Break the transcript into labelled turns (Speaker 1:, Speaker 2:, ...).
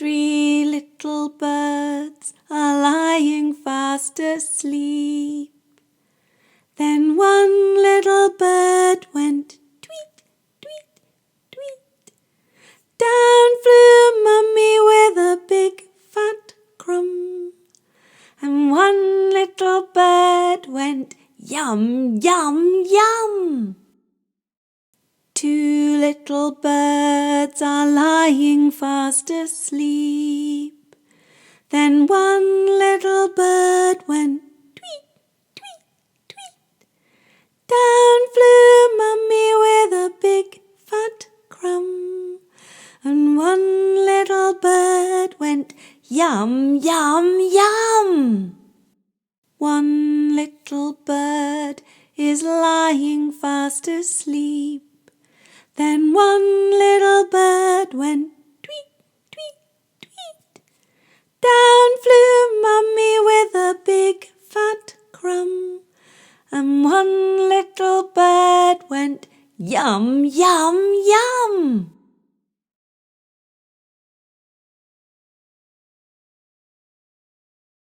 Speaker 1: Three little birds are lying fast asleep. Then one little bird went tweet, tweet, tweet. Down flew Mummy with a big fat crumb. And one little bird went yum, yum, yum. Two little birds are lying fast asleep. Then one little bird went tweet, tweet, tweet. Down flew Mummy with a big fat crumb. And one little bird went yum, yum, yum. One little bird is lying fast asleep. Then one little bird went tweet, tweet, tweet. Down flew Mummy with a big fat crumb. And one little bird went yum, yum, yum.